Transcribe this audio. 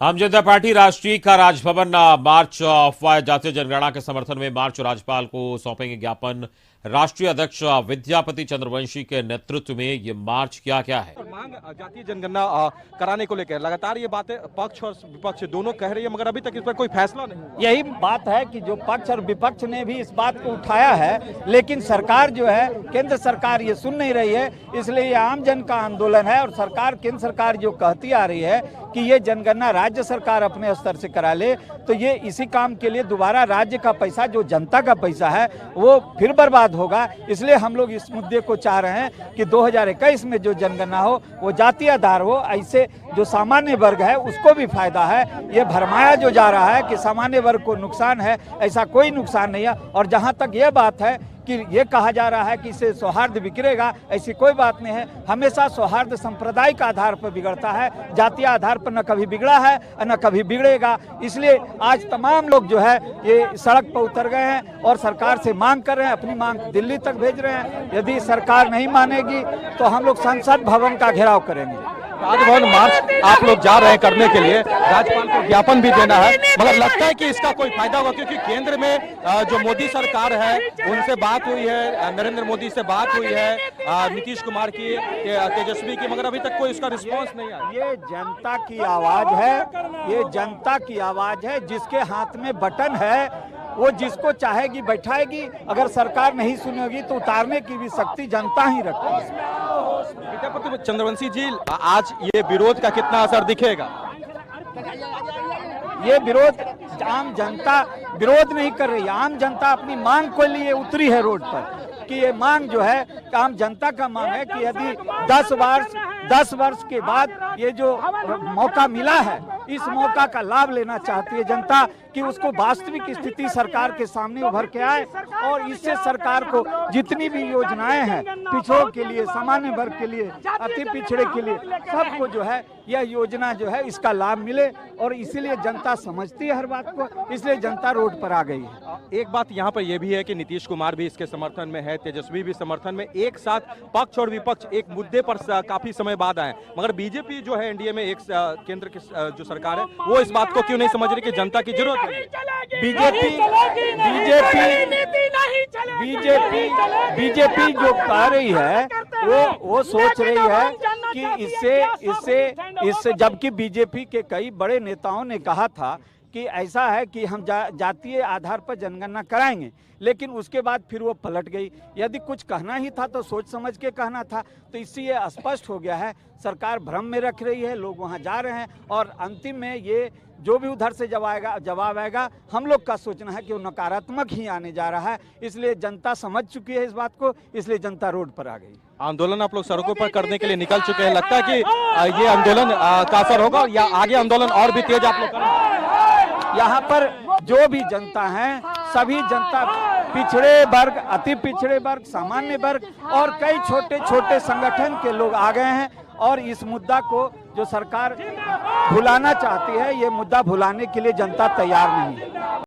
आम जनता पार्टी राष्ट्रीय का राजभवन मार्च अफवाह जातीय जनगणना के समर्थन में मार्च राज्यपाल को सौंपेंगे ज्ञापन। राष्ट्रीय अध्यक्ष विद्यापति चंद्रवंशी के नेतृत्व में ये मार्च किया गया है। मांग जातीय जनगणना कराने को लेकर लगातार ये बातें पक्ष और विपक्ष दोनों कह रही है, मगर अभी तक इस पर कोई फैसला नहीं। यही बात है कि जो पक्ष और विपक्ष ने भी इस बात को उठाया है, लेकिन सरकार जो है, केंद्र सरकार ये सुन नहीं रही है। इसलिए ये आम जन का आंदोलन है और सरकार, केंद्र सरकार जो कहती आ रही है कि ये जनगणना राज्य सरकार अपने स्तर से करा ले, तो ये इसी काम के लिए दोबारा राज्य का पैसा, जो जनता का पैसा है, वो फिर बर्बाद होगा। इसलिए हम लोग इस मुद्दे को चाह रहे हैं कि 2021 में जो जनगणना हो वो जातीय आधार हो। ऐसे जो सामान्य वर्ग है उसको भी फायदा है। ये भरमाया जो जा रहा है कि सामान्य वर्ग को नुकसान है, ऐसा कोई नुकसान नहीं है। और जहाँ तक ये बात है कि ये कहा जा रहा है कि इससे सौहार्द बिगड़ेगा, ऐसी कोई बात नहीं है। हमेशा सौहार्द सांप्रदायिक आधार पर बिगड़ता है, जातीय आधार पर न कभी बिगड़ा है और न कभी बिगड़ेगा। इसलिए आज तमाम लोग जो है ये सड़क पर उतर गए हैं और सरकार से मांग कर रहे हैं, अपनी मांग दिल्ली तक भेज रहे हैं। यदि सरकार नहीं मानेगी तो हम लोग संसद भवन का घेराव करेंगे। राजभवन मार्च आप लोग जा रहे हैं करने के लिए, राज्यपाल को ज्ञापन भी देना है, मगर लगता है कि इसका कोई फायदा होगा, क्योंकि केंद्र में जो मोदी सरकार है उनसे बात हुई है, नरेंद्र मोदी से बात हुई है, नीतीश कुमार की, तेजस्वी की, मगर अभी तक कोई इसका रिस्पांस नहीं आया। ये जनता की आवाज है, ये जनता की आवाज है। जिसके हाथ में बटन है वो जिसको चाहेगी बैठाएगी। अगर सरकार नहीं सुनेगी तो उतारने की भी शक्ति जनता ही रखती है। विद्यापति चंद्रवंशी जी, आज ये विरोध का कितना असर दिखेगा? ये विरोध आम जनता विरोध नहीं कर रही है, आम जनता अपनी मांग को लिए उतरी है रोड पर। कि ये मांग जो है आम जनता का मांग है कि यदि 10 वर्ष के बाद ये जो मौका मिला है, इस मौका का लाभ लेना चाहती है जनता कि उसको वास्तविक स्थिति सरकार के सामने उभर के आए और इससे सरकार को जितनी भी योजनाएं हैं पिछड़ों के लिए, सामान्य वर्ग के लिए, अति पिछड़े के लिए, सबको जो है यह योजना जो है इसका लाभ मिले। और इसीलिए जनता समझती है हर बात को, इसलिए जनता रोड पर आ गई है। एक बात यहाँ पर यह भी है कि नीतीश कुमार भी इसके समर्थन में है, तेजस्वी भी समर्थन में, एक साथ पक्ष और विपक्ष एक मुद्दे पर काफी समय बाद आए। मगर बीजेपी जो है एनडीए में एक केंद्र की जो सरकार है वो इस बात को क्यों नहीं समझ रही कि जनता की जरूरत है? बीजेपी जो कह रही है वो सोच रही है कि इससे जबकि बीजेपी के कई बड़े नेताओं ने कहा था कि ऐसा है कि हम जातीय आधार पर जनगणना कराएंगे, लेकिन उसके बाद फिर वो पलट गई। यदि कुछ कहना ही था तो सोच समझ के कहना था। तो इससे ये स्पष्ट हो गया है सरकार भ्रम में रख रही है, लोग वहाँ जा रहे हैं और अंतिम में ये जो भी उधर से जवाब आएगा, हम लोग का सोचना है कि वो नकारात्मक ही आने जा रहा है। इसलिए जनता समझ चुकी है इस बात को, इसलिए जनता रोड पर आ गई। आंदोलन आप लोग सड़कों पर करने के लिए निकल चुके हैं, लगता है कि ये आंदोलन का असर होगा या आगे आंदोलन और भी तेज आप लोग करेंगे? यहाँ पर जो भी जनता है, सभी जनता, पिछड़े वर्ग, अति पिछड़े वर्ग, सामान्य वर्ग और कई छोटे छोटे संगठन के लोग आ गए हैं। और इस मुद्दा को जो सरकार भुलाना चाहती है, ये मुद्दा भुलाने के लिए जनता तैयार नहीं है।